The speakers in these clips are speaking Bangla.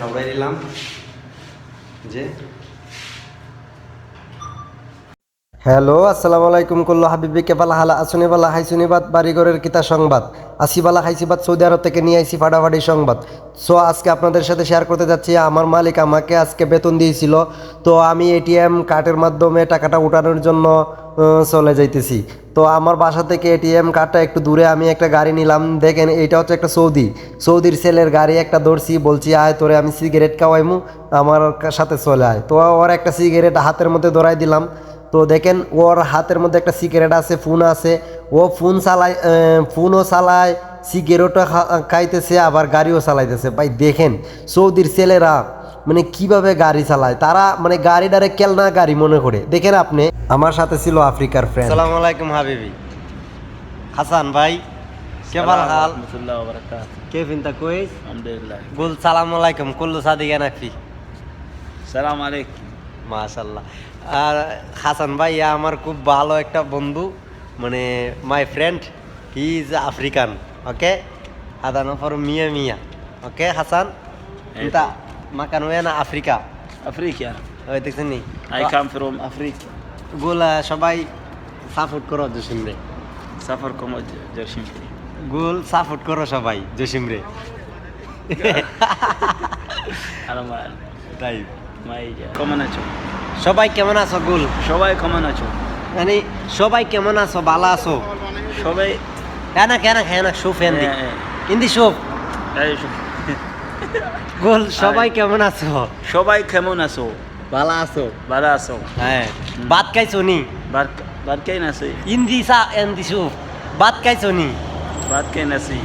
খাবার দিলাম যে হ্যালো আসসালামু আলাইকুম কুল্লু হাবিবি কেবালা হালা আসুনি বালা হাইসুনি বাদ বাড়িঘরের কিতা সংবাদ আসিবালা হাইসিবাদ সৌদি আরব থেকে নিয়ে আইসি ফাটাফাটি সংবাদ। সো আজকে আপনাদের সাথে শেয়ার করতে যাচ্ছি আমার মালিক আমাকে আজকে বেতন দিয়েছিল, তো আমি এটিএম কার্ডের মাধ্যমে টাকাটা উঠানোর জন্য চলে যাইতেছি। তো আমার বাসা থেকে এটিএম কার্ডটা একটু দূরে, আমি একটা গাড়ি নিলাম। দেখেন এইটা হচ্ছে একটা সৌদির সেলের গাড়ি একটা ধরছি, বলছি আয় তোরে আমি সিগারেট খাওয়াইমু, আমার সাথে চলে আয়। তো ওর একটা সিগারেট হাতের মধ্যে ধরাই দিলাম। তো দেখেন ওর হাতের মধ্যে একটা সিগারেট আছে, ফোন আছে, ও ফোনও চালায়, সিগারেটও খাইতেছে, আবার গাড়িও চালাইতেছে। ভাই দেখেন সৌদির ছেলেরা মানে কিভাবে গাড়ি চালায়, তারা মানে গাড়িটারে কেলনা গাড়ি মনে করে। দেখেন আপনি, আমার সাথে ছিল আফ্রিকার ফ্রেন্ড। আসসালামু আলাইকুম হাবিবি হাসান ভাই, কেমন হাল? كيف انت كويس؟ الحمد لله. قول السلام عليكم كله صادق انا فيه السلام عليكم. মাশাল্লাহ। আর হাসান ভাই আমার খুব ভালো একটা বন্ধু, মানে my friend, he is African. Okay هذا نفر مية مية. Okay Hasan انت مكان وين افريقيا؟ افريقيا. ওই দেখছেন I come from Africa. গোল সবাই সাপোর্ট করো জসিমরে, سافركم جرشين. গোল সাপোর্ট করো সবাই জসিমরে। انا ما তাই ما يجي. كمان اشوف. সবাই কেমন আছো? গোল সবাই كمان اشوف. মানে সবাই কেমন আছো? ভালো আছো? সবাই انا انا شوف عندي عندي شوف এই شوف. গোল সবাই কেমন আছো? সবাই কেমন আছো? ভালো আছো? ভালো আছো? হ্যাঁ। ভাত খাইছো নি? ভাত খাই নাছি. ইন্দি সুপ ভাত খাইছো নি? ভাত খাই নাছি.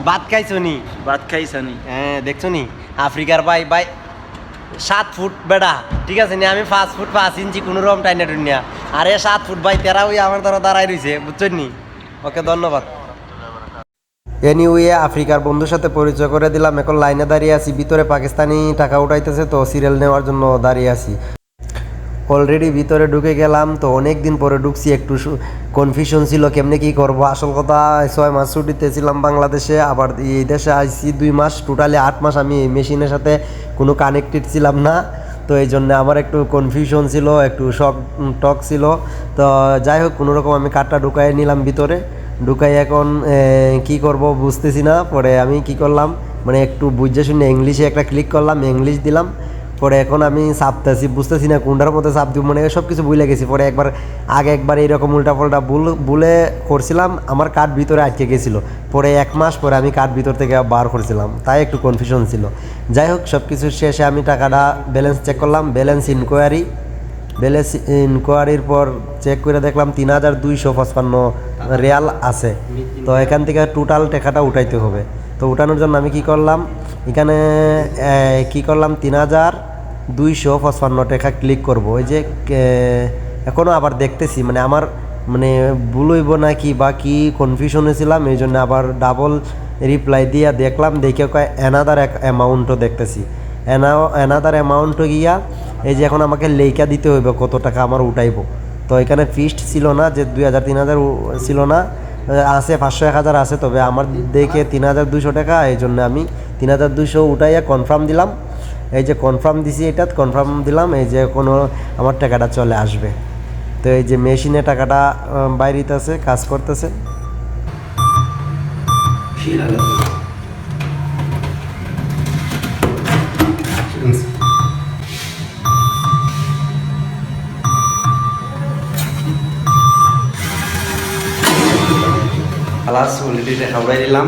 ভাত খাইছো নি? ভাত খাইছানি. হ্যাঁ দেখছো নি আফ্রিকার ভাই 7 ফুট বেড়া, ঠিক আছে নি? আমি 5 ফুট 5 ইঞ্চি কোনো রকম টাইনা টুনিয়া, আরে 7 ফুট ভাই তেরা ওই আমার দ্বারা দাঁড়াই রয়েছে, বুঝছেন নি? ওকে ধন্যবাদ। এনিওয়ে আফ্রিকার বন্ধুর সাথে পরিচয় করে দিলাম। এখন লাইনে দাঁড়িয়ে আছি, ভিতরে পাকিস্তানি টাকা উঠাইতেছে, তো সিরিয়াল নেওয়ার জন্য দাঁড়িয়ে আছি। অলরেডি ভিতরে ঢুকে গেলাম, তো অনেক দিন পরে ঢুকছি, একটু কনফিউশন ছিল কেমনে কি করব। আসল কথা 6 মাস ছুটিতে ছিলাম বাংলাদেশে, আবার এই দেশে আইছি 2 মাস, টোটালি 8 মাস আমি এই মেশিনের সাথে কোনো কানেক্টেড ছিলাম না। তো এই জন্য আমার একটু কনফিউশন ছিল, একটু শক টক ছিল। তো যাই হোক কোনোরকম আমি কার্ডটা ঢুকাই নিলাম ভিতরে, ঢুকাই এখন কি করব বুঝতেছি না। পরে আমি কি করলাম, মানে একটু বুঝে শুনে ইংলিশে একটা ক্লিক করলাম, ইংলিশ দিলাম। পরে এখন আমি চাপতেছি, বুঝতেছি না কোনটার মধ্যে চাপ দিব, মানে সব কিছু ভুলে গেছি। পরে একবার এইরকম উল্টাপাল্টা ভুলে করছিলাম, আমার কার্ড ভিতরে আটকে গেছিলো। পরে 1 মাস পরে আমি কার্ড ভিতর থেকে বার করছিলাম, তাই একটু কনফিউশন ছিল। যাই হোক সব কিছু শেষে আমি টাকাটা ব্যালেন্স চেক করলাম, ব্যালেন্স ইনকোয়ারির পর চেক করে দেখলাম 3255 রিয়াল আছে। তো এখান থেকে টোটাল টাকাটা উঠাইতে হবে। তো উঠানোর জন্য আমি কি করলাম, এখানে 3255 টাকা ক্লিক করব। ওই যে এখনও আবার দেখতেছি, মানে আমার মানে ভুল হইব না কি বা কি কনফিউশনে ছিলাম, এই জন্য আবার ডাবল রিপ্লাই দিয়ে দেখলাম, দেখে অ্যানাদার অ্যামাউন্টও দেখতেছি, অ্যানাদার অ্যামাউন্টও গিয়া এই যে এখন আমাকে লেখা দিতে হইব কত টাকা আমার উঠাইব। তো এখানে ফিক্সড ছিল না যে 2000 3000 ছিল না, আছে 500 1000 আছে, তবে আমার দেখে 3200 টাকা, এই জন্য আমি 3200 উঠাইয়া কনফার্ম দিলাম। এই যে কনফার্ম দিছি, এটা কনফার্ম দিলাম, এই যে কোনো আমার টাকাটা চলে আসবে। তো এই যে মেশিনে টাকাটা বাইরেতেছে, কাজ করতেছে। খালাস অলরেডি দেখা উড়াই দিলাম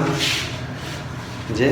যে